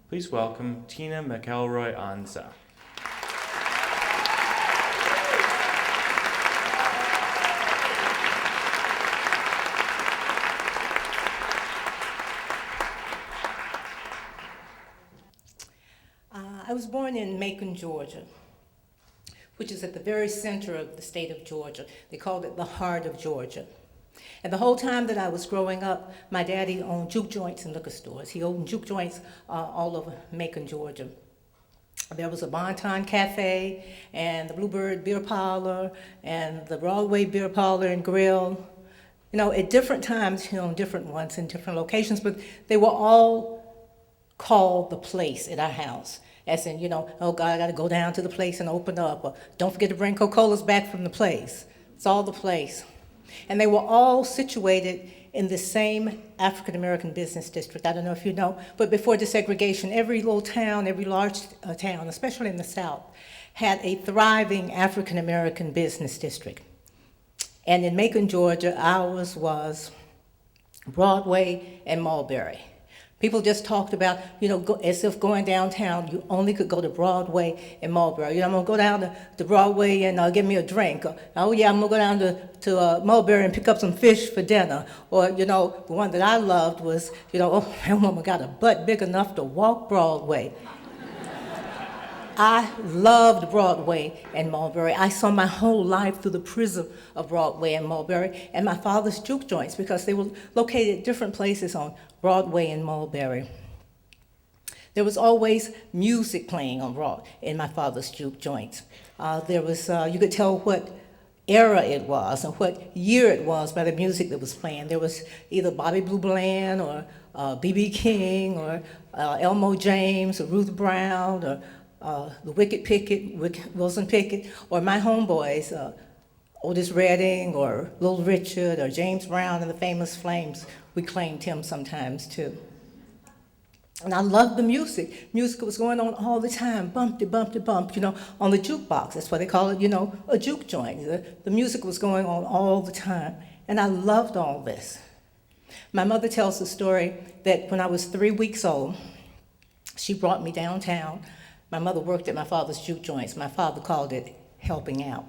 Please welcome Tina McElroy Ansa. I was born in Macon, Georgia, which is at the very center of the state of Georgia. They called it the heart of Georgia. And the whole time that I was growing up, my daddy owned juke joints and liquor stores. He owned juke joints all over Macon, Georgia. There was a Bonton Cafe and the Bluebird Beer Parlor and the Broadway Beer Parlor and Grill. You know, at different times, different ones in different locations, but they were all called the place at our house. As in, oh God, I gotta go down to the place and open up, or don't forget to bring Coca-Colas back from the place. It's all the place. And they were all situated in the same African-American business district. I don't know if you know, but before desegregation, every little town, every large town, especially in the South, had a thriving African-American business district. And in Macon, Georgia, ours was Broadway and Mulberry. People just talked about, as if going downtown, you only could go to Broadway and Mulberry. I'm going to go down to Broadway and get me a drink. Or, oh, yeah, I'm going to go down to Mulberry and pick up some fish for dinner. Or, the one that I loved was, oh, that woman got a butt big enough to walk Broadway. I loved Broadway and Mulberry. I saw my whole life through the prism of Broadway and Mulberry and my father's juke joints because they were located at different places on Broadway and Mulberry. There was always music playing in my father's juke joints. There was, you could tell what era it was and what year it was by the music that was playing. There was either Bobby Blue Bland or B.B. King or Elmo James or Ruth Brown or the Wicked Pickett, Wilson Pickett, or my homeboys, Otis Redding or Little Richard or James Brown and the Famous Flames. We claimed him sometimes too. And I loved the music. Music was going on all the time, bumpty, bumpty, bump, on the jukebox. That's why they call it, a juke joint. The music was going on all the time. And I loved all this. My mother tells the story that when I was 3 weeks old, she brought me downtown. My mother worked at my father's juke joints. My father called it helping out.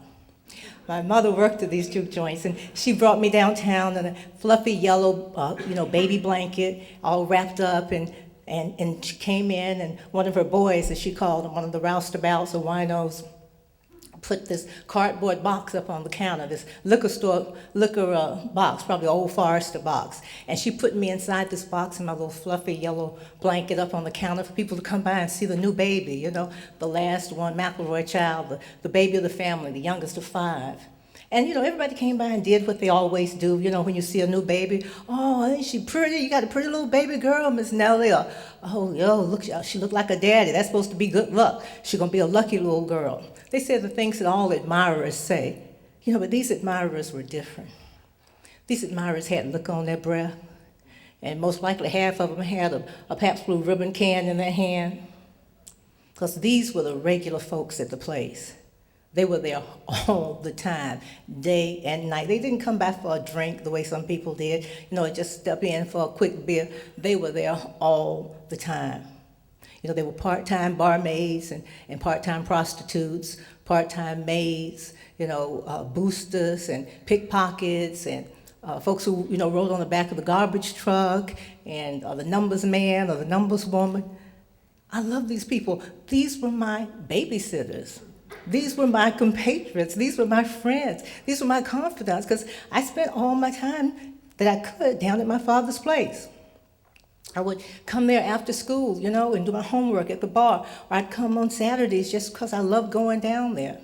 My mother worked at these juke joints, and she brought me downtown in a fluffy yellow, baby blanket, all wrapped up, and she came in, and one of her boys, as she called him, one of the roustabouts or winos, put this cardboard box up on the counter, this liquor box, probably Old Forester box. And she put me inside this box in my little fluffy yellow blanket up on the counter for people to come by and see the new baby, the last one, McElroy child, the baby of the family, the youngest of 5. And, everybody came by and did what they always do, when you see a new baby. Oh, ain't she pretty? You got a pretty little baby girl, Miss Nellie. Or, oh, look, she looked like a daddy. That's supposed to be good luck. She's going to be a lucky little girl. They said the things that all admirers say. But these admirers were different. These admirers had look on their breath. And most likely half of them had a Pabst Blue Ribbon can in their hand. Because these were the regular folks at the place. They were there all the time, day and night. They didn't come by for a drink the way some people did, just step in for a quick beer. They were there all the time. They were part-time barmaids and part-time prostitutes, part-time maids, boosters and pickpockets and folks who, rode on the back of the garbage truck and the numbers man or the numbers woman. I love these people. These were my babysitters. These were my compatriots. These were my friends. These were my confidants because I spent all my time that I could down at my father's place. I would come there after school, and do my homework at the bar. Or I'd come on Saturdays just because I loved going down there.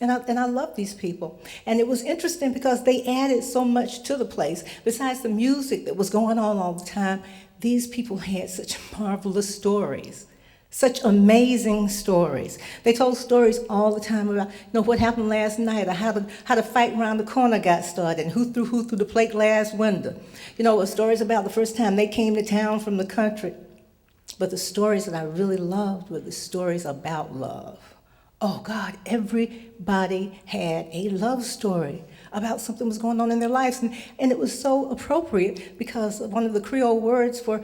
And I love these people. And it was interesting because they added so much to the place. Besides the music that was going on all the time, these people had such marvelous stories. Such amazing stories. They told stories all the time about, what happened last night, or how the fight around the corner got started, and who threw the plate glass window. Stories about the first time they came to town from the country. But the stories that I really loved were the stories about love. Oh God, everybody had a love story about something was going on in their lives, and it was so appropriate because one of the Creole words for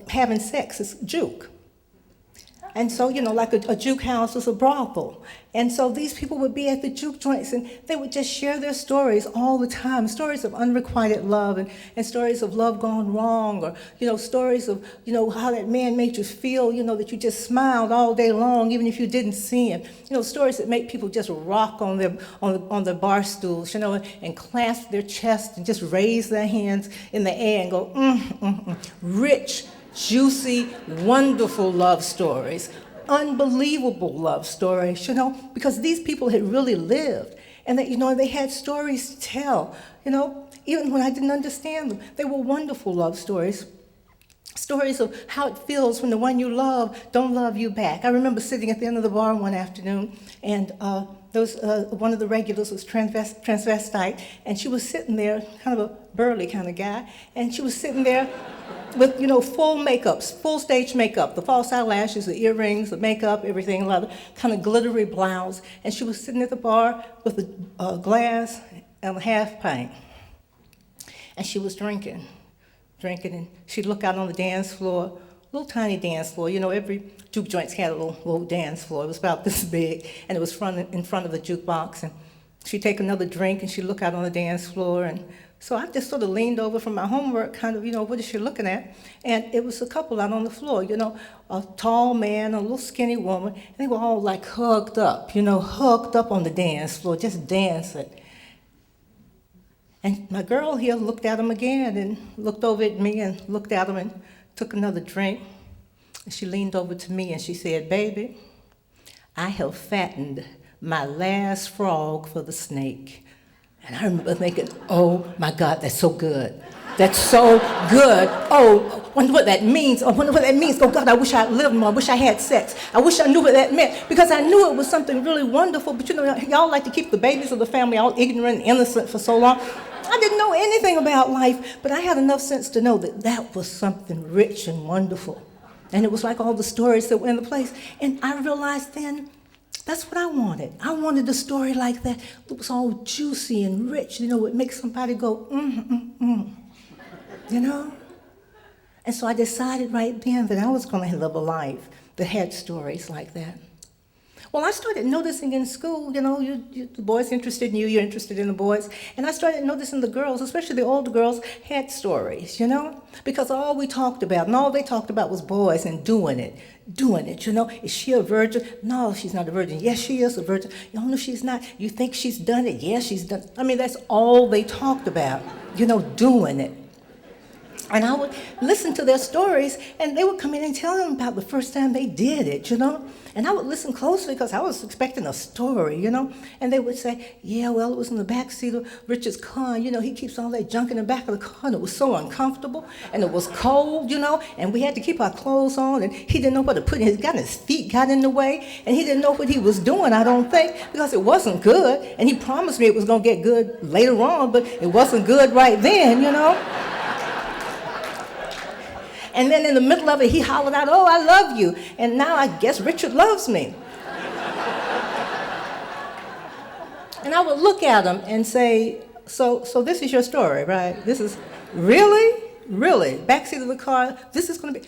having sex is juke. And so, like a juke house is a brothel. And so these people would be at the juke joints and they would just share their stories all the time, stories of unrequited love and stories of love gone wrong, or, stories of, how that man made you feel, that you just smiled all day long, even if you didn't see him. Stories that make people just rock on their bar stools, and clasp their chest and just raise their hands in the air and go, Rich, juicy, wonderful love stories, unbelievable love stories, because these people had really lived, and that, they had stories to tell, even when I didn't understand them. They were wonderful love stories. Stories of how it feels when the one you love don't love you back. I remember sitting at the end of the bar one afternoon, and there was one of the regulars was transvestite, and she was sitting there, kind of a burly kind of guy, and she was sitting there with, full makeups, full stage makeup, the false eyelashes, the earrings, the makeup, everything, kind of glittery blouse, and she was sitting at the bar with a glass and a half pint, and she was drinking, and she'd look out on the dance floor, little tiny dance floor. Every juke joint's had a little dance floor. It was about this big, and it was in front of the jukebox. And she'd take another drink, and she'd look out on the dance floor. And so I just sort of leaned over from my homework, kind of, what is she looking at? And it was a couple out on the floor, a tall man, a little skinny woman. And they were all like hugged up, hugged up on the dance floor, just dancing. And my girl here looked at him again and looked over at me and looked at him and took another drink. And she leaned over to me and she said, "Baby, I have fattened my last frog for the snake." And I remember thinking, oh my God, that's so good. That's so good. Oh, I wonder what that means. I wonder what that means. Oh God, I wish I lived more. I wish I had sex. I wish I knew what that meant, because I knew it was something really wonderful. But y'all like to keep the babies of the family all ignorant and innocent for so long. I didn't know anything about life, but I had enough sense to know that that was something rich and wonderful. And it was like all the stories that were in the place. And I realized then, that's what I wanted. I wanted a story like that. It was all juicy and rich, it would make somebody go, And so I decided right then that I was going to live a life that had stories like that. Well, I started noticing in school, the boys interested in you, you're interested in the boys. And I started noticing the girls, especially the older girls, had stories, because all we talked about and all they talked about was boys and doing it. Is she a virgin? No, she's not a virgin. Yes, she is a virgin. No, she's not. You think she's done it? Yes, she's done it. I mean, that's all they talked about, doing it. And I would listen to their stories, and they would come in and tell them about the first time they did it, And I would listen closely because I was expecting a story, And they would say, yeah, well, it was in the back seat of Richard's car. He keeps all that junk in the back of the car, and it was so uncomfortable, and it was cold, and we had to keep our clothes on, and he didn't know what to put in. His feet got in the way, and he didn't know what he was doing, I don't think, because it wasn't good. And he promised me it was going to get good later on, but it wasn't good right then, And then in the middle of it, he hollered out, "Oh, I love you." And now I guess Richard loves me. And I would look at him and say, so this is your story, right? This is, really? Backseat of the car, this is going to be.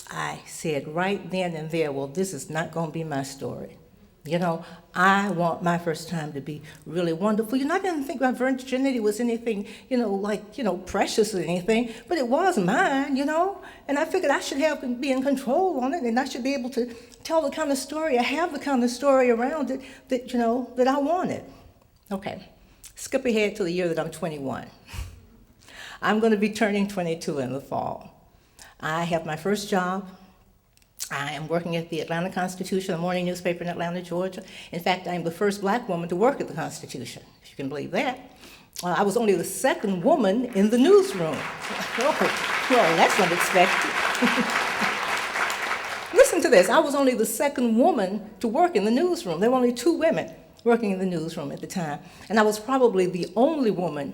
I said right then and there, well, this is not going to be my story. I want my first time to be really wonderful. I didn't think my virginity was anything, precious or anything, but it was mine, And I figured I should be in control on it, and I should be able to tell the kind of story, I have the kind of story around it that I wanted. Okay, skip ahead to the year that I'm 21. I'm going to be turning 22 in the fall. I have my first job. I am working at the Atlanta Constitution, a morning newspaper in Atlanta, Georgia. In fact, I am the first black woman to work at the Constitution, if you can believe that. I was only the second woman in the newsroom. Well, that's unexpected. Listen to this. I was only the second woman to work in the newsroom. There were only 2 women working in the newsroom at the time. And I was probably the only woman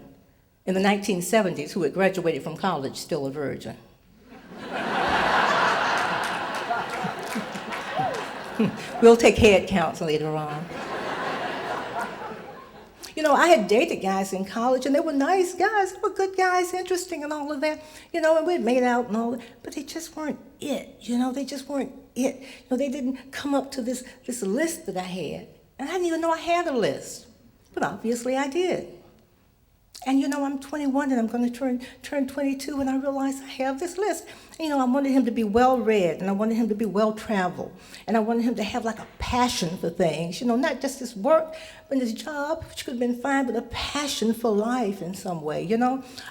in the 1970s who had graduated from college still a virgin. We'll take head counts later on. I had dated guys in college, and they were nice guys. They were good guys, interesting and all of that. And we'd made out and all that, but they just weren't it. They just weren't it. They didn't come up to this list that I had. And I didn't even know I had a list. But obviously I did. And I'm 21 and I'm going to turn 22, and I realized I have this list. I wanted him to be well-read, and I wanted him to be well-traveled, and I wanted him to have like a passion for things, not just his work, but his job, which could have been fine, but a passion for life in some way,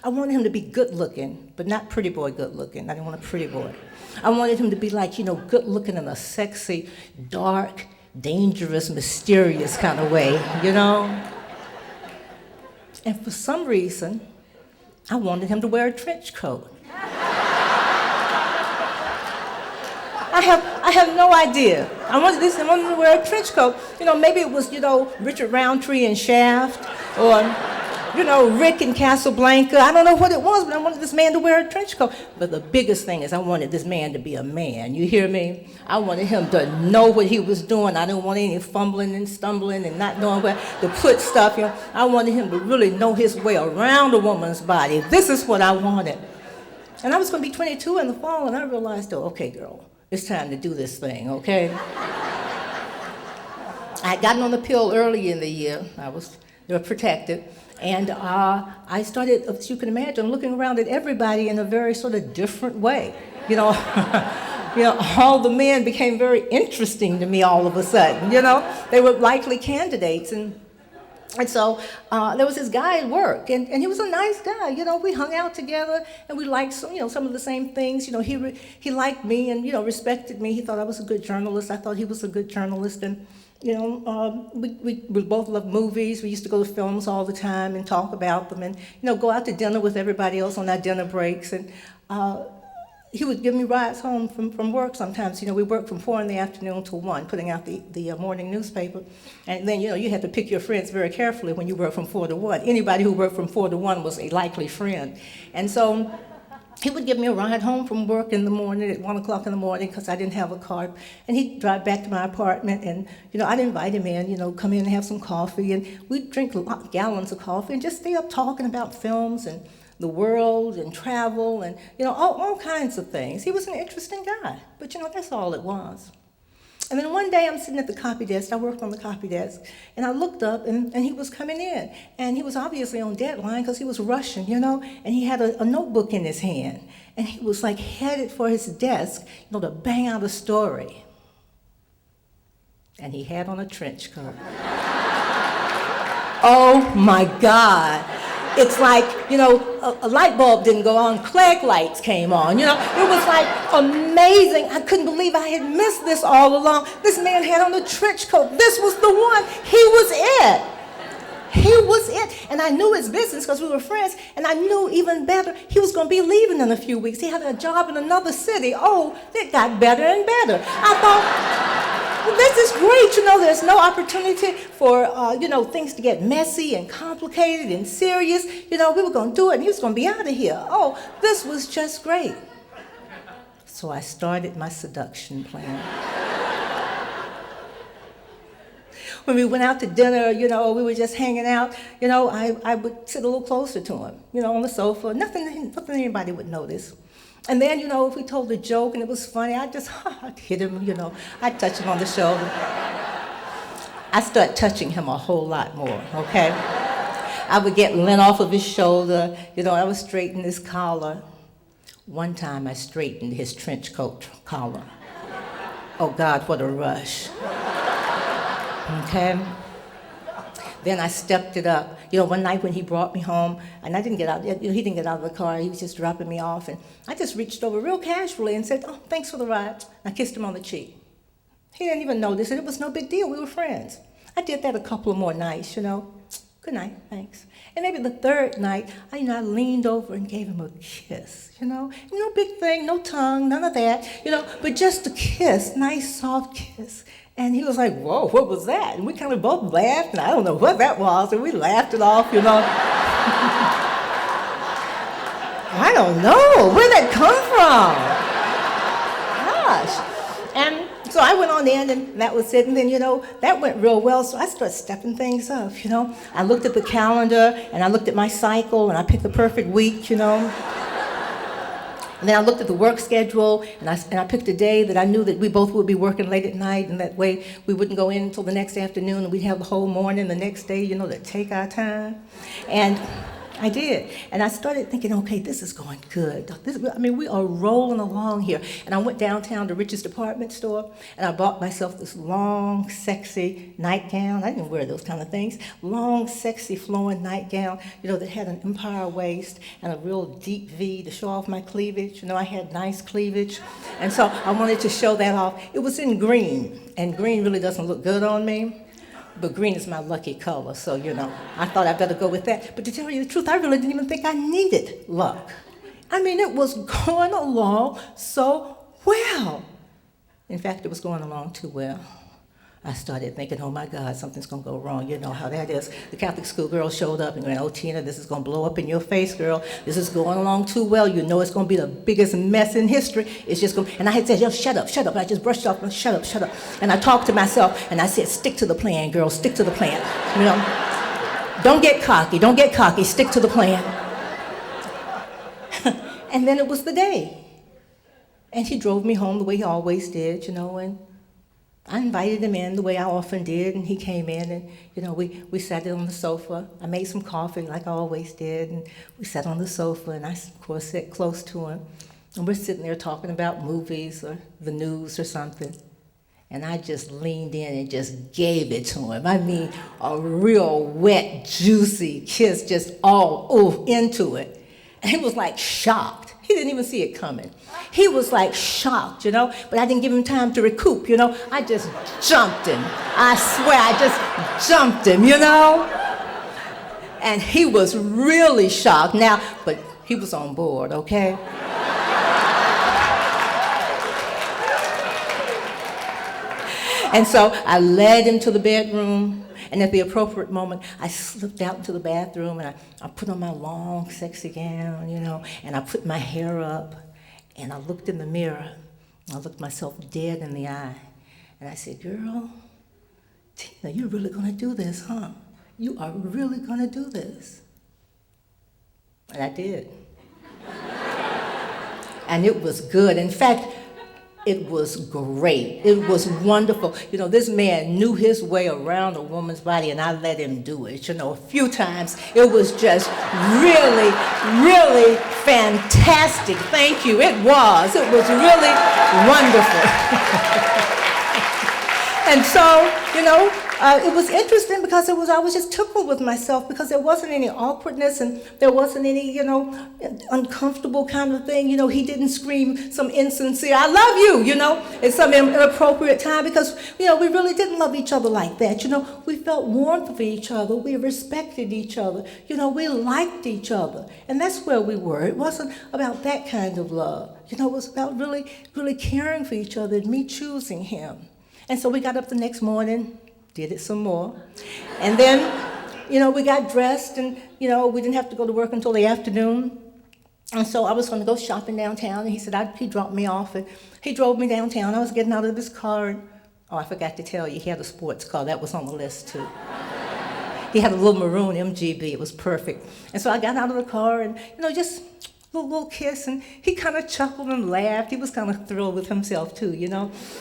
I wanted him to be good-looking, but not pretty boy good-looking. I didn't want a pretty boy. I wanted him to be like, good-looking in a sexy, dark, dangerous, mysterious kind of way, And for some reason, I wanted him to wear a trench coat. I have no idea. I wanted him to wear a trench coat. Maybe it was, Richard Roundtree in Shaft, or, Rick in Casablanca. I don't know what it was, but I wanted this man to wear a trench coat. But the biggest thing is I wanted this man to be a man. You hear me? I wanted him to know what he was doing. I didn't want any fumbling and stumbling and not knowing where to put stuff. I wanted him to really know his way around a woman's body. This is what I wanted. And I was going to be 22 in the fall, and I realized, okay, girl, it's time to do this thing, okay? I had gotten on the pill early in the year. They were protected. And I started, as you can imagine, looking around at everybody in a very sort of different way. All the men became very interesting to me all of a sudden. They were likely candidates. And so there was this guy at work, and he was a nice guy. We hung out together, and we liked some of the same things. He liked me and respected me. He thought I was a good journalist. I thought he was a good journalist, and we both loved movies. We used to go to films all the time and talk about them, and go out to dinner with everybody else on our dinner breaks. And he would give me rides home from work sometimes. We worked from 4 in the afternoon till 1, putting out the morning newspaper. And then, you had to pick your friends very carefully when you worked from 4 to 1. Anybody who worked from 4 to 1 was a likely friend. And so he would give me a ride home from work in the morning at 1 o'clock in the morning because I didn't have a car. And he'd drive back to my apartment, and, I'd invite him in, come in and have some coffee. And we'd drink gallons of coffee and just stay up talking about films and the world and travel and, all kinds of things. He was an interesting guy, but, that's all it was. And then one day I'm sitting at the copy desk. I worked on the copy desk, and I looked up, and he was coming in. And he was obviously on deadline because he was rushing, and he had a notebook in his hand. And he was like headed for his desk, to bang out a story. And he had on a trench coat. Oh my God. It's like, a light bulb didn't go on, Klieg lights came on, It was like amazing. I couldn't believe I had missed this all along. This man had on a trench coat. This was the one. He was it. He was it. And I knew his business because we were friends, and I knew even better he was going to be leaving in a few weeks. He had a job in another city. Oh, it got better and better. I thought, well, this is great, there's no opportunity for, things to get messy and complicated and serious. We were going to do it, and he was going to be out of here. Oh, this was just great. So I started my seduction plan. When we went out to dinner, we were just hanging out, I would sit a little closer to him, on the sofa. Nothing anybody would notice. And then, if we told a joke and it was funny, I'd hit him, I'd touch him on the shoulder. I started touching him a whole lot more, okay? I would get lint off of his shoulder, I would straighten his collar. One time I straightened his trench coat collar. Oh God, what a rush. Okay? Then I stepped it up. One night when he brought me home, and I didn't get out, he didn't get out of the car, he was just dropping me off, and I just reached over real casually and said, oh, thanks for the ride. I kissed him on the cheek. He didn't even notice it. It was no big deal. We were friends. I did that a couple of more nights, Good night, thanks. And maybe the third night, I leaned over and gave him a kiss, No big thing, no tongue, none of that, but just a kiss, nice, soft kiss. And he was like, whoa, what was that? And we kind of both laughed, and I don't know what that was, and we laughed it off, I don't know. Where'd that come from? Gosh. And So I went on in, and that was it. And then, that went real well. So I started stepping things up. I looked at the calendar, and I looked at my cycle, and I picked the perfect week. And then I looked at the work schedule, and I picked a day that I knew that we both would be working late at night, and that way we wouldn't go in until the next afternoon, and we'd have the whole morning the next day, to take our time. And I did. And I started thinking, okay, this is going good. We are rolling along here. And I went downtown to Rich's department store, and I bought myself this long, sexy nightgown. I didn't wear those kind of things. Long, sexy, flowing nightgown, that had an empire waist and a real deep V to show off my cleavage. I had nice cleavage. And so I wanted to show that off. It was in green, and green really doesn't look good on me. But green is my lucky color, so, I thought I'd better go with that. But to tell you the truth, I really didn't even think I needed luck. It was going along so well. In fact, it was going along too well. I started thinking, oh my God, something's gonna go wrong. You know how that is. The Catholic school girl showed up and went, oh Tina, this is gonna blow up in your face, girl. This is going along too well. You know it's gonna be the biggest mess in history. It's just gonna, and I had said, yo, shut up. And I just brushed off, shut up. And I talked to myself and I said, stick to the plan, girl, stick to the plan. Don't get cocky, stick to the plan. And then it was the day. And he drove me home the way he always did, and I invited him in the way I often did, and he came in, and we sat on the sofa. I made some coffee like I always did, and we sat on the sofa, and I, of course, sat close to him. And we're sitting there talking about movies or the news or something. And I just leaned in and just gave it to him. A real wet, juicy kiss, just all into it. And he was like shocked. He didn't even see it coming. He was like shocked, but I didn't give him time to recoup, I just jumped him. I swear, I just jumped him, And he was really shocked now, but he was on board, okay? And so I led him to the bedroom, and at the appropriate moment, I slipped out into the bathroom, and I put on my long, sexy gown, and I put my hair up. And I looked in the mirror, and I looked myself dead in the eye, and I said, girl, Tina, you're really gonna do this, huh? You are really gonna do this. And I did. And it was good. In fact, it was great. It was wonderful. This man knew his way around a woman's body, and I let him do it. A few times. It was just really, really fantastic. Thank you. It was. It was really wonderful. And so, it was interesting because I was just tickled with myself because there wasn't any awkwardness and there wasn't any, uncomfortable kind of thing. He didn't scream some insincere, I love you, at some inappropriate time because, we really didn't love each other like that. We felt warmth for each other. We respected each other. We liked each other. And that's where we were. It wasn't about that kind of love. It was about really, really caring for each other and me choosing him. And so we got up the next morning, did it some more. And then, we got dressed and, we didn't have to go to work until the afternoon. And so I was going to go shopping downtown, and he said he dropped me off, and he drove me downtown. I was getting out of his car, and, I forgot to tell you, he had a sports car. That was on the list, too. He had a little maroon MGB. It was perfect. And so I got out of the car, and, just a little kiss, and he kind of chuckled and laughed. He was kind of thrilled with himself, too,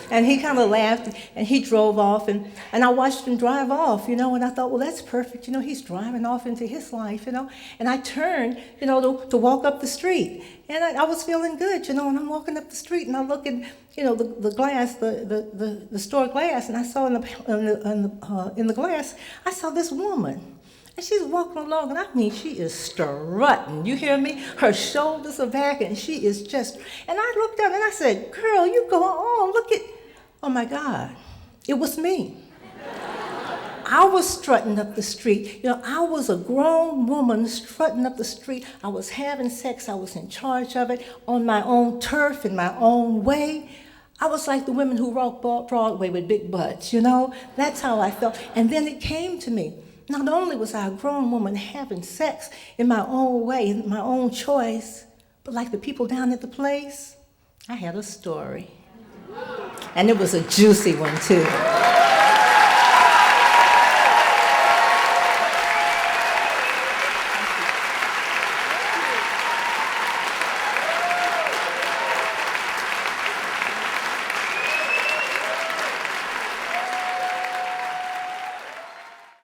And he kind of laughed, and he drove off, and I watched him drive off, and I thought, well, that's perfect. He's driving off into his life, And I turned, to walk up the street, and I was feeling good, and I'm walking up the street, and I look in, the glass, the store glass, and I saw in the glass, I saw this woman. And she's walking along, and she is strutting. You hear me? Her shoulders are back, and she is just, and I looked up, and I said, girl, you go on, look at, oh my God, it was me. I was strutting up the street. I was a grown woman strutting up the street. I was having sex. I was in charge of it on my own turf, in my own way. I was like the women who rock Broadway with big butts, That's how I felt. And then it came to me. Not only was I a grown woman having sex in my own way, in my own choice, but like the people down at the place, I had a story. and it was a juicy one too.